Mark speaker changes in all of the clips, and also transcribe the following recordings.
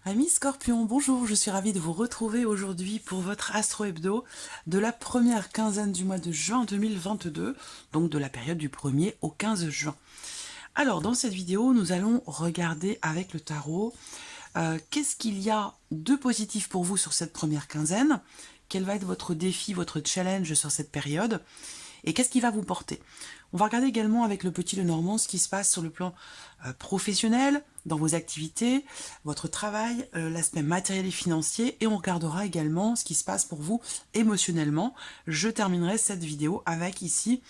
Speaker 1: Amis Scorpion, bonjour, je suis ravie de vous retrouver aujourd'hui pour votre Astro Hebdo de la première quinzaine du mois de juin 2022, donc de la période du 1er au 15 juin. Alors dans cette vidéo, nous allons regarder avec le tarot qu'est-ce qu'il y a de positif pour vous sur cette première quinzaine, quel va être votre défi, votre challenge sur cette période, et qu'est-ce qui va vous porter. On va regarder également avec le petit Lenormand ce qui se passe sur le plan professionnel, dans vos activités, votre travail, l'aspect matériel et financier, et on regardera également ce qui se passe pour vous émotionnellement. Je terminerai cette vidéo avec ici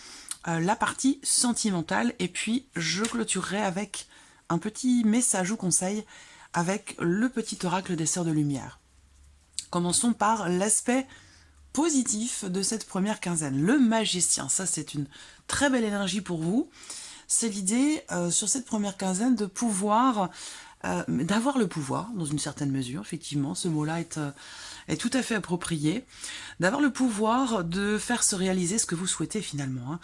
Speaker 1: la partie sentimentale, et puis je clôturerai avec un petit message ou conseil avec le petit oracle des Sœurs de Lumière. Commençons par l'aspect positif de cette première quinzaine, le magicien. Ça, c'est une très belle énergie pour vous. C'est l'idée, sur cette première quinzaine, de pouvoir, d'avoir le pouvoir, dans une certaine mesure, effectivement, ce mot-là est tout à fait approprié, d'avoir le pouvoir de faire se réaliser ce que vous souhaitez finalement, hein.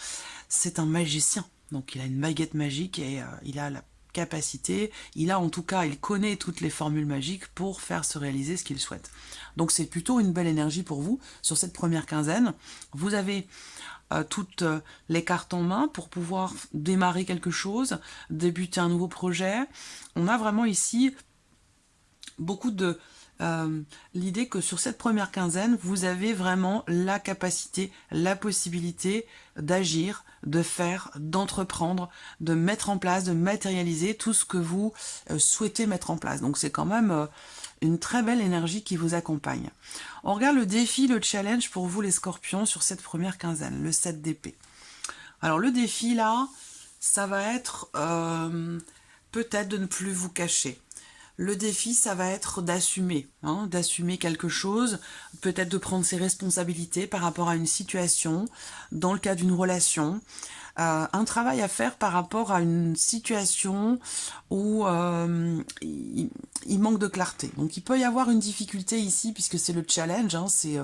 Speaker 1: C'est un magicien, donc il a une baguette magique et il a la capacité, il a en tout cas, il connaît toutes les formules magiques pour faire se réaliser ce qu'il souhaite. Donc c'est plutôt une belle énergie pour vous sur cette première quinzaine. Vous avez toutes les cartes en main pour pouvoir démarrer quelque chose, débuter un nouveau projet. On a vraiment ici beaucoup de l'idée que sur cette première quinzaine, vous avez vraiment la capacité, la possibilité d'agir, de faire, d'entreprendre, de mettre en place, de matérialiser tout ce que vous souhaitez mettre en place. Donc c'est quand même une très belle énergie qui vous accompagne. On regarde le défi, le challenge pour vous les scorpions sur cette première quinzaine, le 7 d'épée. Alors le défi là, ça va être peut-être de ne plus vous cacher. Le défi, ça va être d'assumer, hein, d'assumer quelque chose, peut-être de prendre ses responsabilités par rapport à une situation, dans le cas d'une relation, un travail à faire par rapport à une situation où il manque de clarté. Donc il peut y avoir une difficulté ici, puisque c'est le challenge, hein, c'est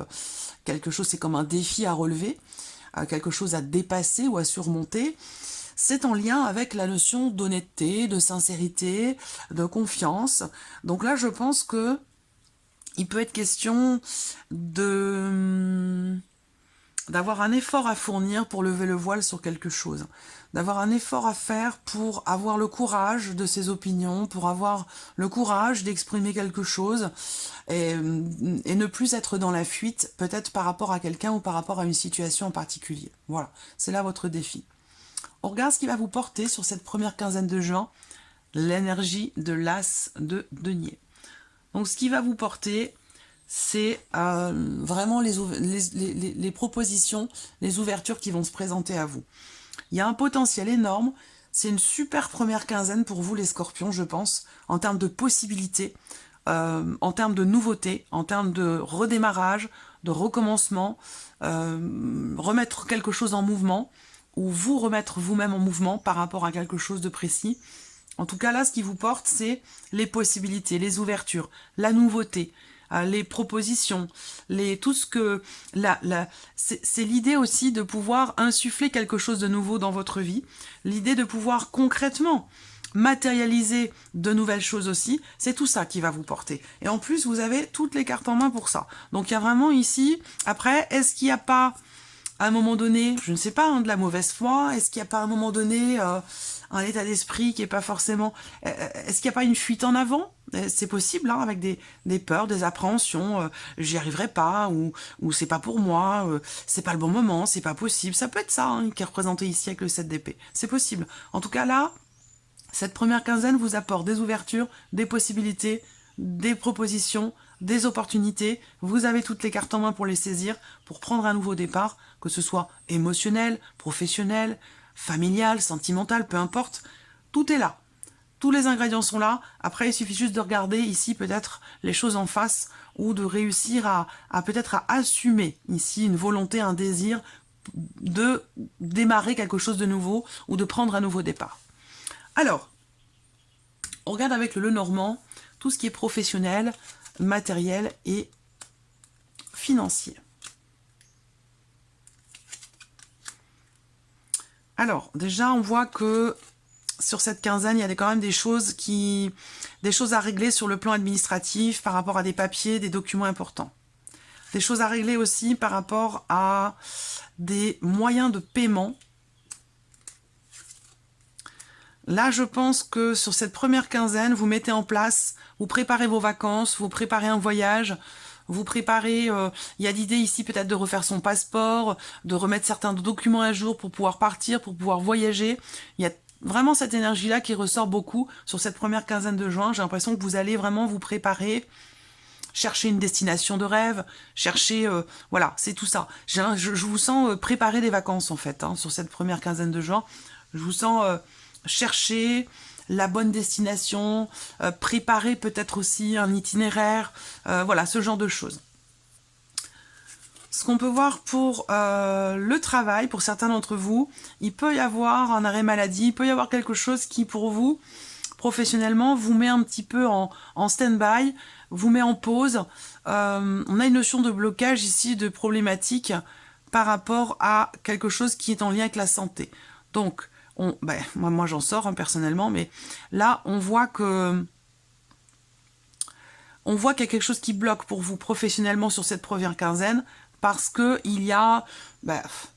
Speaker 1: quelque chose, c'est comme un défi à relever, quelque chose à dépasser ou à surmonter. C'est en lien avec la notion d'honnêteté, de sincérité, de confiance. Donc là, je pense que il peut être question de d'avoir un effort à fournir pour lever le voile sur quelque chose, d'avoir un effort à faire pour avoir le courage de ses opinions, pour avoir le courage d'exprimer quelque chose et ne plus être dans la fuite, peut-être par rapport à quelqu'un ou par rapport à une situation en particulier. Voilà, c'est là votre défi. On regarde ce qui va vous porter sur cette première quinzaine de juin, l'énergie de l'As de denier. Donc ce qui va vous porter, c'est vraiment les propositions, les ouvertures qui vont se présenter à vous. Il y a un potentiel énorme, c'est une super première quinzaine pour vous les scorpions, je pense, en termes de possibilités, en termes de nouveautés, en termes de redémarrage, de recommencement, remettre quelque chose en mouvement, ou vous remettre vous-même en mouvement par rapport à quelque chose de précis. En tout cas, là, ce qui vous porte, c'est les possibilités, les ouvertures, la nouveauté, les propositions, tout ce que... c'est l'idée aussi de pouvoir insuffler quelque chose de nouveau dans votre vie, l'idée de pouvoir concrètement matérialiser de nouvelles choses aussi, c'est tout ça qui va vous porter. Et en plus, vous avez toutes les cartes en main pour ça. Donc, il y a vraiment ici... Après, est-ce qu'il n'y a pas... à un moment donné, je ne sais pas, hein, de la mauvaise foi? Est-ce qu'il n'y a pas à un moment donné un état d'esprit qui est pas forcément... Est-ce qu'il n'y a pas une fuite en avant? C'est possible, hein, avec des peurs, des appréhensions, j'y arriverai pas, ou c'est pas pour moi, c'est pas le bon moment, c'est pas possible. Ça peut être ça, hein, qui est représenté ici avec le 7 d'épée. C'est possible. En tout cas, là, cette première quinzaine vous apporte des ouvertures, des possibilités, des propositions, des opportunités. Vous avez toutes les cartes en main pour les saisir, pour prendre un nouveau départ, que ce soit émotionnel, professionnel, familial, sentimental, peu importe. Tout est là. Tous les ingrédients sont là. Après, il suffit juste de regarder ici peut-être les choses en face ou de réussir à peut-être à assumer ici une volonté, un désir de démarrer quelque chose de nouveau ou de prendre un nouveau départ. Alors, on regarde avec le Lenormand tout ce qui est professionnel, matériel et financier. Alors, déjà, on voit que sur cette quinzaine, il y a quand même des choses qui Des choses à régler sur le plan administratif par rapport à des papiers, des documents importants. Des choses à régler aussi par rapport à des moyens de paiement. Là, je pense que sur cette première quinzaine, vous mettez en place, vous préparez vos vacances, vous préparez un voyage, vous préparez, il y a l'idée ici peut-être de refaire son passeport, de remettre certains documents à jour pour pouvoir partir, pour pouvoir voyager. Il y a vraiment cette énergie-là qui ressort beaucoup sur cette première quinzaine de juin. J'ai l'impression que vous allez vraiment vous préparer, chercher une destination de rêve, chercher... voilà, c'est tout ça. Je vous sens préparer des vacances, en fait, hein, sur cette première quinzaine de juin. Je vous sens chercher la bonne destination, préparer peut-être aussi un itinéraire, voilà, ce genre de choses. Ce qu'on peut voir pour le travail, pour certains d'entre vous, il peut y avoir un arrêt maladie, il peut y avoir quelque chose qui, pour vous, professionnellement, vous met un petit peu en stand-by, vous met en pause. On a une notion de blocage ici, de problématique par rapport à quelque chose qui est en lien avec la santé. Donc, moi j'en sors hein, personnellement, mais là, on voit qu'il y a quelque chose qui bloque pour vous professionnellement sur cette première quinzaine, parce que il y a,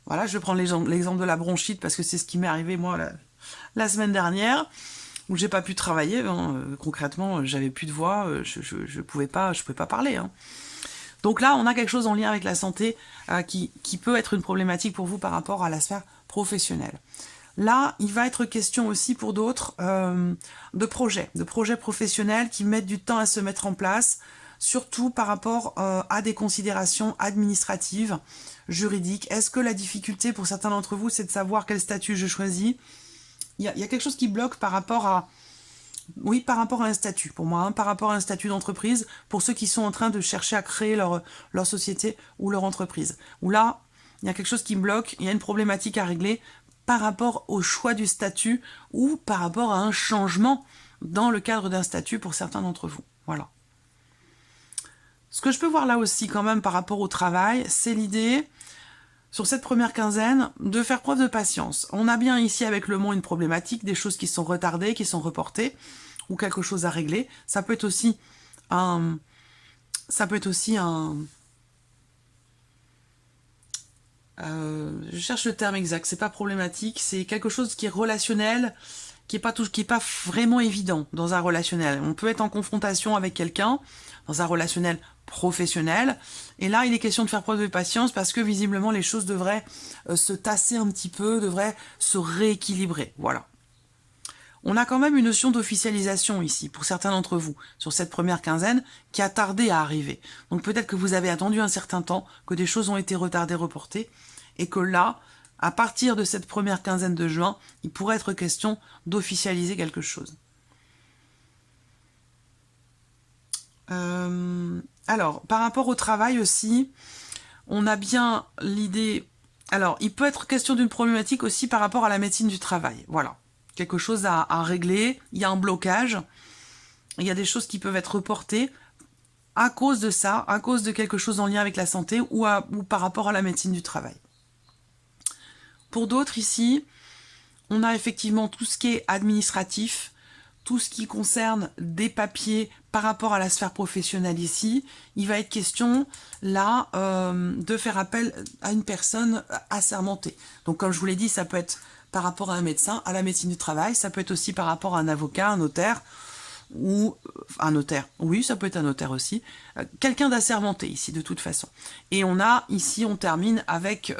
Speaker 1: voilà, je vais prendre l'exemple de la bronchite, parce que c'est ce qui m'est arrivé moi la semaine dernière, où j'ai pas pu travailler, hein, concrètement, j'avais plus de voix, je pouvais pas parler. Hein. Donc là, on a quelque chose en lien avec la santé qui peut être une problématique pour vous par rapport à la sphère professionnelle. Là, il va être question aussi pour d'autres de projets professionnels qui mettent du temps à se mettre en place, surtout par rapport à des considérations administratives, juridiques. Est-ce que la difficulté pour certains d'entre vous, c'est de savoir quel statut je choisis ? Il y a quelque chose qui bloque par rapport à... Oui, par rapport à un statut, pour moi, hein, par rapport à un statut d'entreprise, pour ceux qui sont en train de chercher à créer leur société ou leur entreprise. Où là, il y a quelque chose qui bloque, il y a une problématique à régler par rapport au choix du statut ou par rapport à un changement dans le cadre d'un statut pour certains d'entre vous. Voilà. Ce que je peux voir là aussi quand même par rapport au travail, c'est l'idée, sur cette première quinzaine, de faire preuve de patience. On a bien ici avec le mot une problématique, des choses qui sont retardées, qui sont reportées, ou quelque chose à régler. Ça peut être aussi un... je cherche le terme exact, c'est pas problématique, c'est quelque chose qui est relationnel, qui est pas vraiment évident dans un relationnel. On peut être en confrontation avec quelqu'un, dans un relationnel professionnel, et là il est question de faire preuve de patience parce que visiblement les choses devraient se tasser un petit peu, devraient se rééquilibrer, voilà. On a quand même une notion d'officialisation ici, pour certains d'entre vous, sur cette première quinzaine, qui a tardé à arriver. Donc peut-être que vous avez attendu un certain temps, que des choses ont été retardées, reportées, et que là, à partir de cette première quinzaine de juin, il pourrait être question d'officialiser quelque chose. Alors, par rapport au travail aussi, on a bien l'idée... Alors, il peut être question d'une problématique aussi par rapport à la médecine du travail, voilà. Quelque chose à régler, il y a un blocage, il y a des choses qui peuvent être reportées à cause de ça, à cause de quelque chose en lien avec la santé ou par rapport à la médecine du travail. Pour d'autres ici, on a effectivement tout ce qui est administratif, tout ce qui concerne des papiers par rapport à la sphère professionnelle ici. Il va être question là de faire appel à une personne assermentée. Donc comme je vous l'ai dit, ça peut être par rapport à un médecin, à la médecine du travail, ça peut être aussi par rapport à un avocat, un notaire, ou un notaire, oui, ça peut être un notaire aussi, quelqu'un d'assermenté ici de toute façon. Et on a ici, on termine avec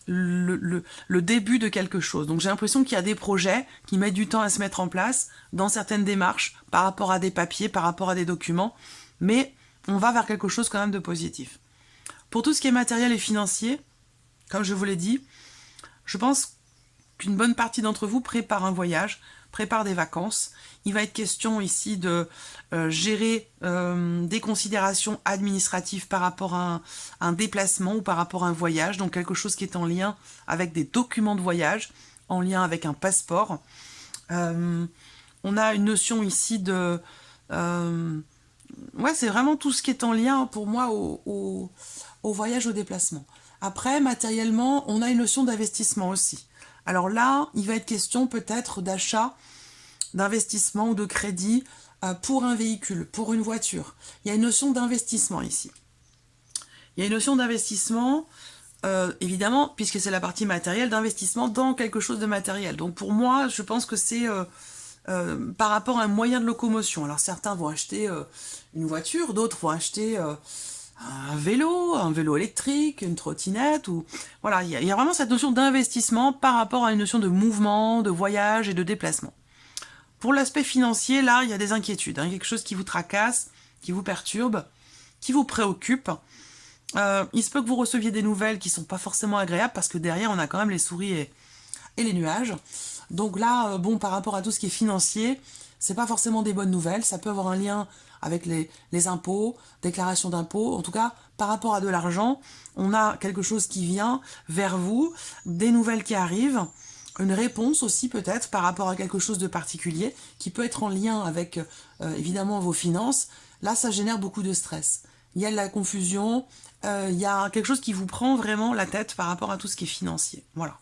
Speaker 1: le début de quelque chose. Donc j'ai l'impression qu'il y a des projets qui mettent du temps à se mettre en place dans certaines démarches par rapport à des papiers, par rapport à des documents, mais on va vers quelque chose quand même de positif. Pour tout ce qui est matériel et financier, comme je vous l'ai dit, je pense qu'une bonne partie d'entre vous prépare un voyage, prépare des vacances. Il va être question ici de gérer des considérations administratives par rapport à un déplacement ou par rapport à un voyage, donc quelque chose qui est en lien avec des documents de voyage, en lien avec un passeport. On a une notion ici de... ouais, c'est vraiment tout ce qui est en lien pour moi au voyage, au déplacement. Après, matériellement, on a une notion d'investissement aussi. Alors là, il va être question peut-être d'achat, d'investissement ou de crédit pour un véhicule, pour une voiture. Il y a une notion d'investissement ici. Il y a une notion d'investissement, évidemment, puisque c'est la partie matérielle, d'investissement dans quelque chose de matériel. Donc pour moi, je pense que c'est par rapport à un moyen de locomotion. Alors certains vont acheter une voiture, d'autres vont acheter un vélo électrique, une trottinette, ou voilà, il y a vraiment cette notion d'investissement par rapport à une notion de mouvement, de voyage et de déplacement. Pour l'aspect financier, là, il y a des inquiétudes, hein, quelque chose qui vous tracasse, qui vous perturbe, qui vous préoccupe. Il se peut que vous receviez des nouvelles qui sont pas forcément agréables, parce que derrière, on a quand même les souris et les nuages. Donc là, bon, par rapport à tout ce qui est financier, c'est pas forcément des bonnes nouvelles, ça peut avoir un lien avec les impôts, déclaration d'impôts, en tout cas, par rapport à de l'argent, on a quelque chose qui vient vers vous, des nouvelles qui arrivent, une réponse aussi peut-être par rapport à quelque chose de particulier, qui peut être en lien avec, évidemment, vos finances. Là, ça génère beaucoup de stress. Il y a de la confusion, il y a quelque chose qui vous prend vraiment la tête par rapport à tout ce qui est financier. Voilà.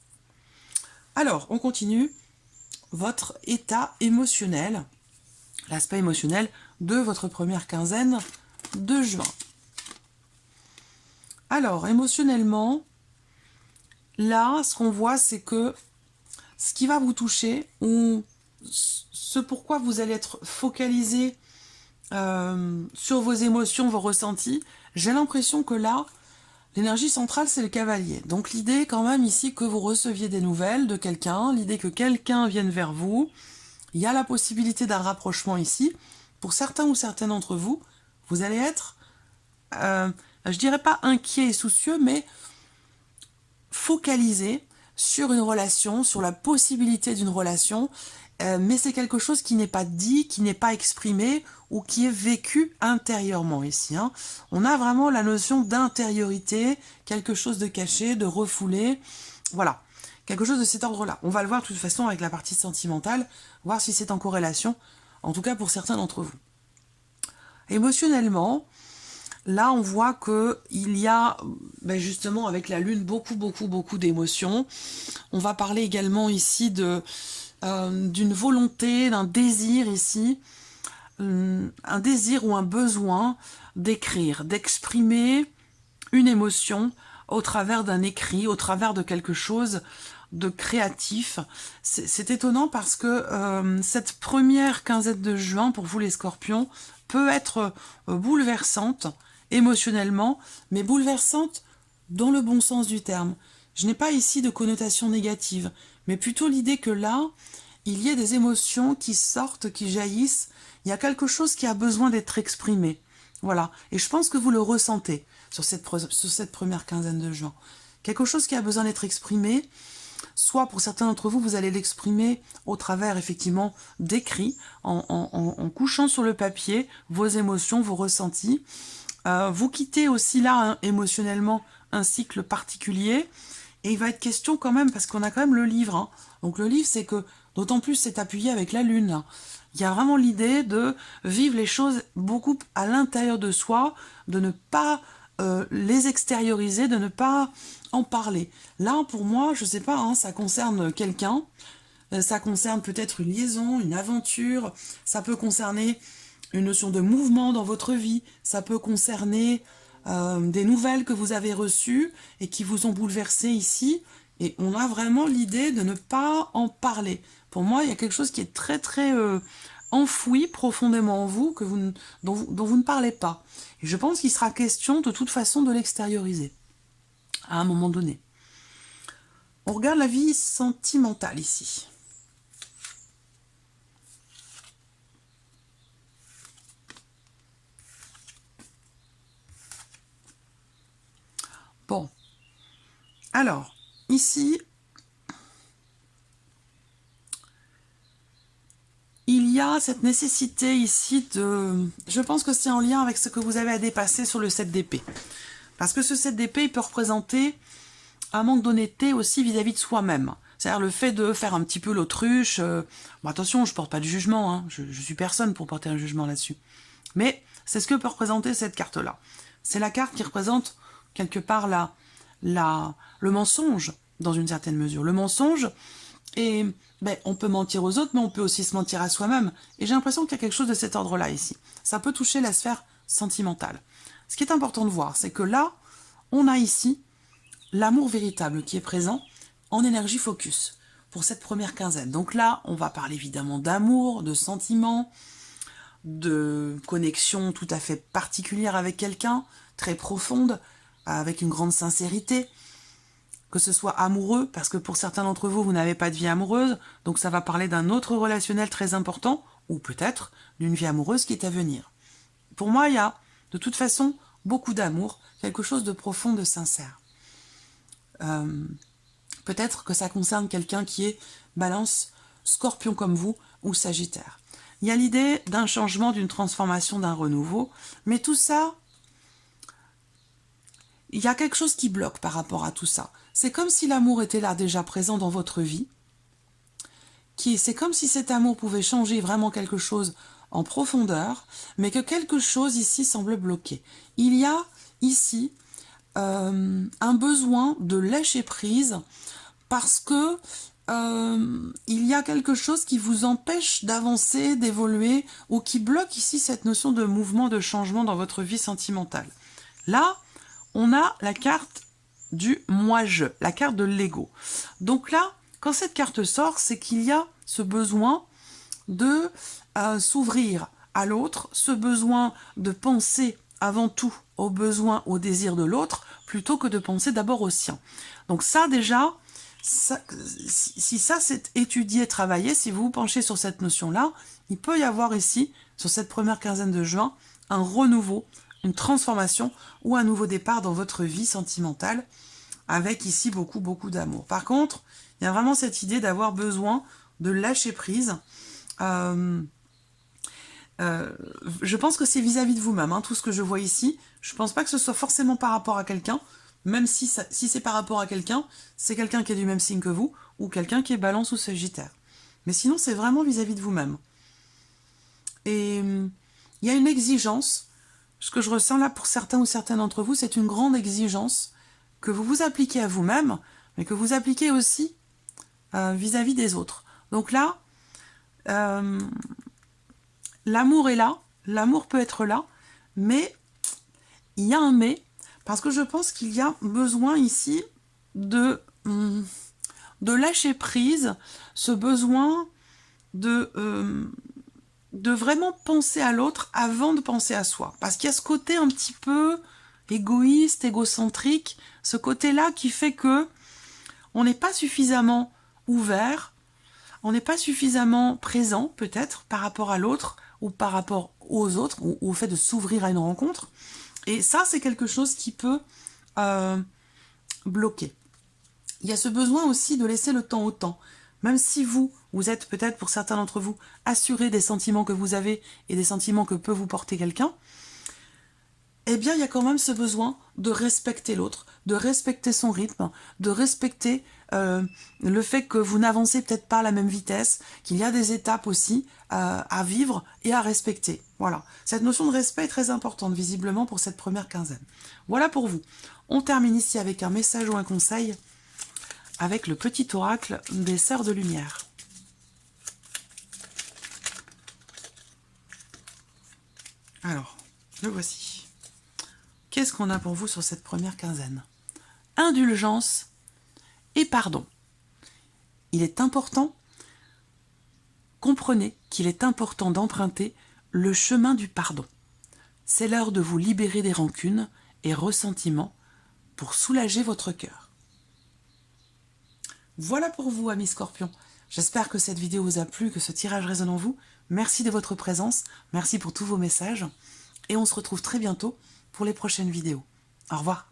Speaker 1: Alors, on continue. Votre état émotionnel, l'aspect émotionnel de votre première quinzaine de juin. Alors, émotionnellement, là, ce qu'on voit, c'est que ce qui va vous toucher, ou ce pourquoi vous allez être focalisé sur vos émotions, vos ressentis, j'ai l'impression que là, l'énergie centrale, c'est le cavalier. Donc l'idée quand même ici que vous receviez des nouvelles de quelqu'un, l'idée que quelqu'un vienne vers vous, il y a la possibilité d'un rapprochement ici. Pour certains ou certaines d'entre vous, vous allez être, je dirais pas inquiet et soucieux, mais focalisé sur une relation, sur la possibilité d'une relation, mais c'est quelque chose qui n'est pas dit, qui n'est pas exprimé ou qui est vécu intérieurement ici. Hein. On a vraiment la notion d'intériorité, quelque chose de caché, de refoulé, voilà, quelque chose de cet ordre-là. On va le voir de toute façon avec la partie sentimentale, voir si c'est en corrélation, en tout cas pour certains d'entre vous. Émotionnellement, là, on voit qu'il y a, justement, avec la Lune, beaucoup d'émotions. On va parler également ici d'une volonté, d'un désir ici, un désir ou un besoin d'écrire, d'exprimer une émotion au travers d'un écrit, au travers de quelque chose de créatif. C'est étonnant parce que cette première quinzaine de juin, pour vous les Scorpions, peut être bouleversante émotionnellement, mais bouleversante dans le bon sens du terme. Je n'ai pas ici de connotation négative, mais plutôt l'idée que là, il y ait des émotions qui sortent, qui jaillissent. Il y a quelque chose qui a besoin d'être exprimé. Voilà. Et je pense que vous le ressentez sur cette première quinzaine de juin. Quelque chose qui a besoin d'être exprimé, soit pour certains d'entre vous, vous allez l'exprimer au travers effectivement d'écrits, en couchant sur le papier vos émotions, vos ressentis. Vous quittez aussi là, hein, émotionnellement, un cycle particulier. Et il va être question quand même, parce qu'on a quand même le livre. Hein. Donc le livre, c'est que, d'autant plus c'est appuyé avec la Lune. Hein. Il y a vraiment l'idée de vivre les choses beaucoup à l'intérieur de soi, de ne pas les extérioriser, de ne pas en parler. Là, pour moi, je sais pas, hein, ça concerne quelqu'un, ça concerne peut-être une liaison, une aventure, ça peut concerner une notion de mouvement dans votre vie, ça peut concerner des nouvelles que vous avez reçues et qui vous ont bouleversé ici, et on a vraiment l'idée de ne pas en parler. Pour moi, il y a quelque chose qui est très enfoui profondément en vous, dont vous ne parlez pas. Et je pense qu'il sera question de toute façon de l'extérioriser, à un moment donné. On regarde la vie sentimentale ici. Bon, alors, ici, il y a cette nécessité ici de... Je pense que c'est en lien avec ce que vous avez à dépasser sur le 7 d'épée. Parce que ce 7 d'épée, il peut représenter un manque d'honnêteté aussi vis-à-vis de soi-même. C'est-à-dire le fait de faire un petit peu l'autruche. Bon, attention, je ne porte pas de jugement, hein, je suis personne pour porter un jugement là-dessus. Mais c'est ce que peut représenter cette carte-là. C'est la carte qui représente quelque part le mensonge, dans une certaine mesure. Le mensonge Et ben, on peut mentir aux autres, mais on peut aussi se mentir à soi-même. Et j'ai l'impression qu'il y a quelque chose de cet ordre-là ici. Ça peut toucher la sphère sentimentale. Ce qui est important de voir, c'est que là, on a ici l'amour véritable qui est présent en énergie focus pour cette première quinzaine. Donc là, on va parler évidemment d'amour, de sentiments, de connexion tout à fait particulière avec quelqu'un, très profonde, avec une grande sincérité, que ce soit amoureux, parce que pour certains d'entre vous, vous n'avez pas de vie amoureuse, donc ça va parler d'un autre relationnel très important, ou peut-être d'une vie amoureuse qui est à venir. Pour moi, il y a de toute façon beaucoup d'amour, quelque chose de profond, de sincère. Peut-être que ça concerne quelqu'un qui est Balance, Scorpion comme vous, ou Sagittaire. Il y a l'idée d'un changement, d'une transformation, d'un renouveau, mais tout ça, il y a quelque chose qui bloque par rapport à tout ça. C'est comme si l'amour était là déjà présent dans votre vie, c'est comme si cet amour pouvait changer vraiment quelque chose en profondeur, mais que quelque chose ici semble bloqué. Il y a ici un besoin de lâcher prise parce que il y a quelque chose qui vous empêche d'avancer, d'évoluer, ou qui bloque ici cette notion de mouvement, de changement dans votre vie sentimentale. Là, on a la carte du moi-je, la carte de l'ego. Donc là, quand cette carte sort, c'est qu'il y a ce besoin de s'ouvrir à l'autre, ce besoin de penser avant tout aux besoins, aux désirs de l'autre, plutôt que de penser d'abord aux siens. Donc ça déjà, si ça c'est étudié, travaillé, si vous vous penchez sur cette notion-là, il peut y avoir ici, sur cette première quinzaine de juin, un renouveau, une transformation ou un nouveau départ dans votre vie sentimentale, avec ici beaucoup, beaucoup d'amour. Par contre, il y a vraiment cette idée d'avoir besoin de lâcher prise. Je pense que c'est vis-à-vis de vous-même, hein, tout ce que je vois ici. Je ne pense pas que ce soit forcément par rapport à quelqu'un, même si c'est par rapport à quelqu'un, c'est quelqu'un qui est du même signe que vous, ou quelqu'un qui est Balance ou Sagittaire. Mais sinon, c'est vraiment vis-à-vis de vous-même. Et il y a une exigence. Ce que je ressens là pour certains ou certaines d'entre vous, c'est une grande exigence que vous vous appliquez à vous-même, mais que vous appliquez aussi vis-à-vis des autres. Donc là, l'amour est là, l'amour peut être là, mais il y a un mais, parce que je pense qu'il y a besoin ici de lâcher prise, ce besoin de vraiment penser à l'autre avant de penser à soi. Parce qu'il y a ce côté un petit peu égoïste, égocentrique, ce côté-là qui fait que on n'est pas suffisamment ouvert, on n'est pas suffisamment présent, peut-être, par rapport à l'autre, ou par rapport aux autres, ou au fait de s'ouvrir à une rencontre. Et ça, c'est quelque chose qui peut bloquer. Il y a ce besoin aussi de laisser le temps au temps. Même si vous êtes peut-être, pour certains d'entre vous, assuré des sentiments que vous avez et des sentiments que peut vous porter quelqu'un, eh bien, il y a quand même ce besoin de respecter l'autre, de respecter son rythme, de respecter le fait que vous n'avancez peut-être pas à la même vitesse, qu'il y a des étapes aussi à vivre et à respecter. Voilà. Cette notion de respect est très importante, visiblement, pour cette première quinzaine. Voilà pour vous. On termine ici avec un message ou un conseil avec le petit oracle des Sœurs de Lumière. Alors, le voici. Qu'est-ce qu'on a pour vous sur cette première quinzaine? Indulgence et pardon. Il est important, comprenez qu'il est important d'emprunter le chemin du pardon. C'est l'heure de vous libérer des rancunes et ressentiments pour soulager votre cœur. Voilà pour vous, amis Scorpions. J'espère que cette vidéo vous a plu, que ce tirage résonne en vous. Merci de votre présence, merci pour tous vos messages. Et on se retrouve très bientôt pour les prochaines vidéos. Au revoir.